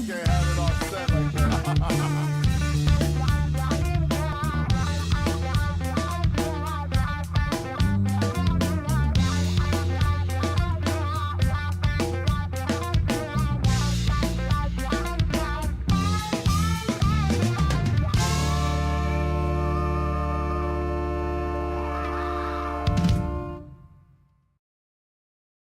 can't have it all set like that.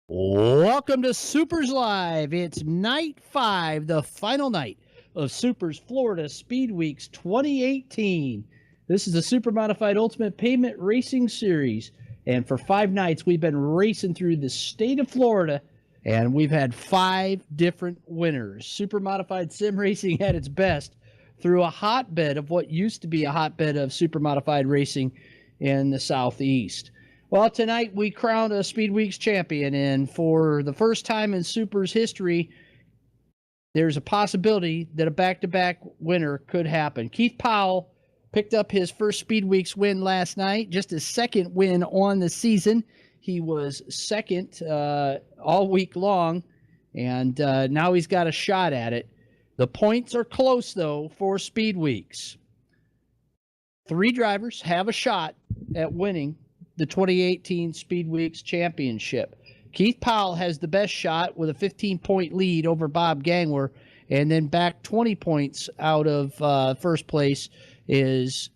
Welcome to SUPRS Live. It's night 5, the final night of SUPRS Florida Speedweeks 2018. This is the Supermodified Ultimate Pavement Racing Series. And for 5 nights, we've been racing through the state of Florida, and we've had 5 different winners. Supermodified Sim Racing at its best through a hotbed of what used to be a hotbed of Supermodified racing in the Southeast. Well, tonight we crowned a Speedweeks champion, and for the first time in Super's history, there's a possibility that a back-to-back winner could happen. Keith Powell picked up his first Speedweeks win last night, just his second win on the season. He was second all week long, and now he's got a shot at it. The points are close, though, for Speedweeks. 3 drivers have a shot at winning the 2018 Speedweeks Championship. Keith Powell has the best shot with a 15-point lead over Bob Gangler, and then back 20 points out of first place is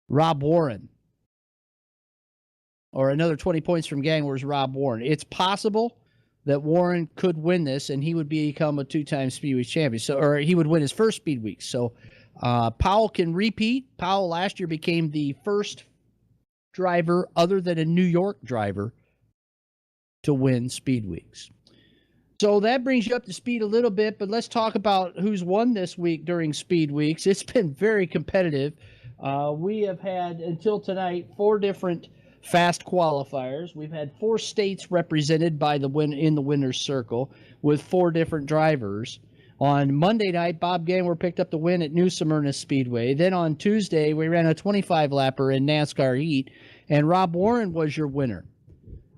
Rob Warren. Or another 20 points from Gangler is Rob Warren. It's possible that Warren could win this, and he would become a 2-time Speedweeks champion. Or he would win his first Speedweeks. So Powell can repeat. Powell last year became the first driver other than a New York driver to win Speedweeks. So that brings you up to speed a little bit, but let's talk about who's won this week during Speedweeks. It's been very competitive. We have had, until tonight, 4 different fast qualifiers. We've had 4 states represented by the in the winner's circle with 4 different drivers. On Monday night, Bob Gangler picked up the win at New Smyrna Speedway. Then on Tuesday, we ran a 25-lapper in NASCAR Heat, and Rob Warren was your winner.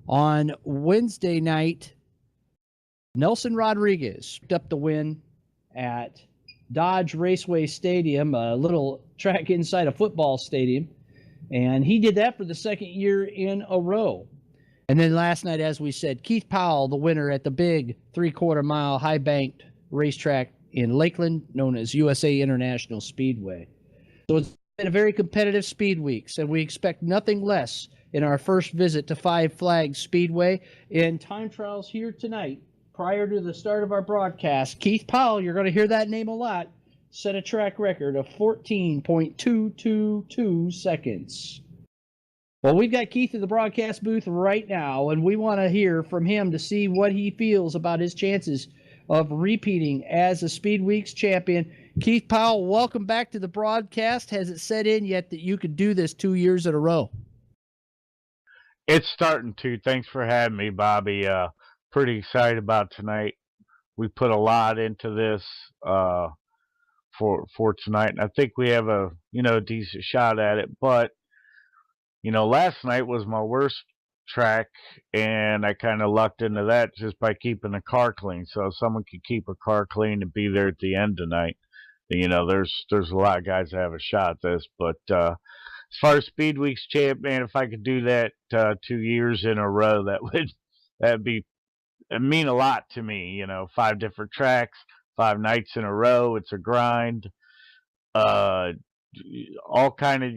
On Wednesday night, Nelson Rodriguez picked up the win at Dodge Raceway Stadium, a little track inside a football stadium, and he did that for the 2nd year in a row. And then last night, as we said, Keith Powell, the winner at the big 3/4-mile high-banked racetrack in Lakeland, known as USA International Speedway. So it's been a very competitive Speedweeks, and we expect nothing less in our first visit to Five Flags Speedway. In time trials here tonight, prior to the start of our broadcast, Keith Powell, you're going to hear that name a lot, set a track record of 14.222 seconds. Well, we've got Keith in the broadcast booth right now, and we want to hear from him to see what he feels about his chances of repeating as a Speedweeks champion. Keith Powell, welcome back to the broadcast. Has it set in yet that you could do this 2 years in a row? It's starting to. Thanks for having me, Bobby. Pretty excited about tonight. We put a lot into this for tonight, and I think we have a decent shot at it. But last night was my worst track, and I kind of lucked into that just by keeping the car clean. So if someone could keep a car clean and be there at the end tonight, there's a lot of guys that have a shot at this. But as far as Speedweeks champ, man, if I could do that 2 years in a row, it'd mean a lot to me. 5 different tracks, 5 nights in a row. It's a grind. All kind of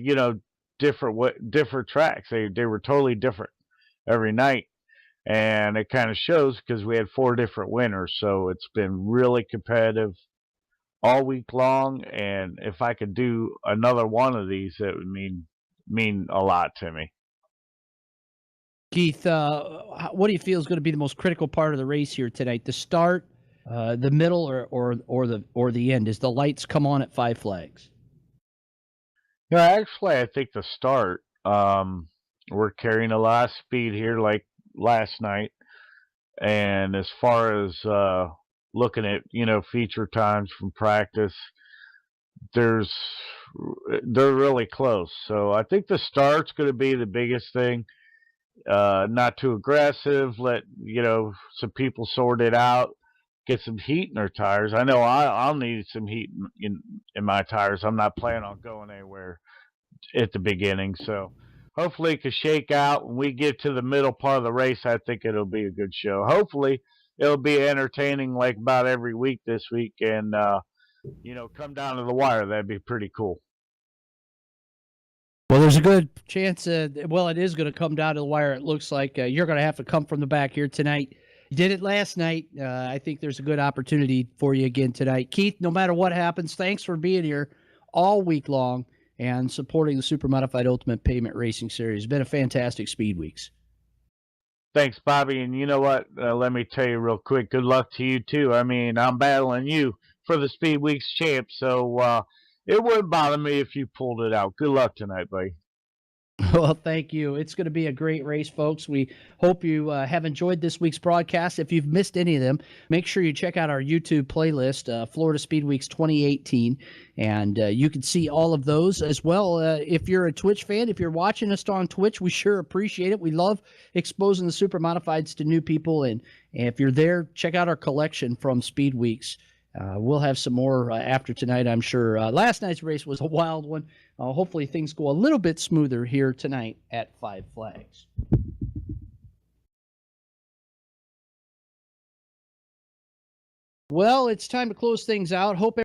different tracks. They were totally different every night, and it kind of shows because we had 4 different winners. So it's been really competitive all week long, and if I could do another one of these, it would mean a lot to me. Keith, what do you feel is going to be the most critical part of the race here tonight? The start, the middle, or the end? As the lights come on at Five Flags? Actually, I think the start. We're carrying a lot of speed here, like last night, and as far as looking at feature times from practice, they're really close. So I think the start's going to be the biggest thing. Not too aggressive. Let some people sort it out. get some heat in her tires. I know I'll need some heat in my tires. I'm not planning on going anywhere at the beginning, so hopefully it can shake out. When we get to the middle part of the race, I think it'll be a good show. Hopefully it'll be entertaining like about every week this week, and come down to the wire. That'd be pretty cool. Well, there's a good chance. It is going to come down to the wire. It looks like you're going to have to come from the back here tonight. You did it last night. I think there's a good opportunity for you again tonight. Keith, no matter what happens, thanks for being here all week long and supporting the Supermodified Ultimate Pavement Racing Series. It's been a fantastic Speedweeks. Thanks, Bobby. And you know what? Let me tell you real quick. Good luck to you, too. I mean, I'm battling you for the Speedweeks champ, so it wouldn't bother me if you pulled it out. Good luck tonight, buddy. Well, thank you. It's going to be a great race, folks. We hope you have enjoyed this week's broadcast. If you've missed any of them, make sure you check out our YouTube playlist, Florida Speedweeks 2018, and you can see all of those as well. If you're a Twitch fan, if you're watching us on Twitch, we sure appreciate it. We love exposing the Super Modifieds to new people, and if you're there, check out our collection from Speedweeks. We'll have some more after tonight, I'm sure. Last night's race was a wild one. Hopefully things go a little bit smoother here tonight at Five Flags. Well, it's time to close things out. Hope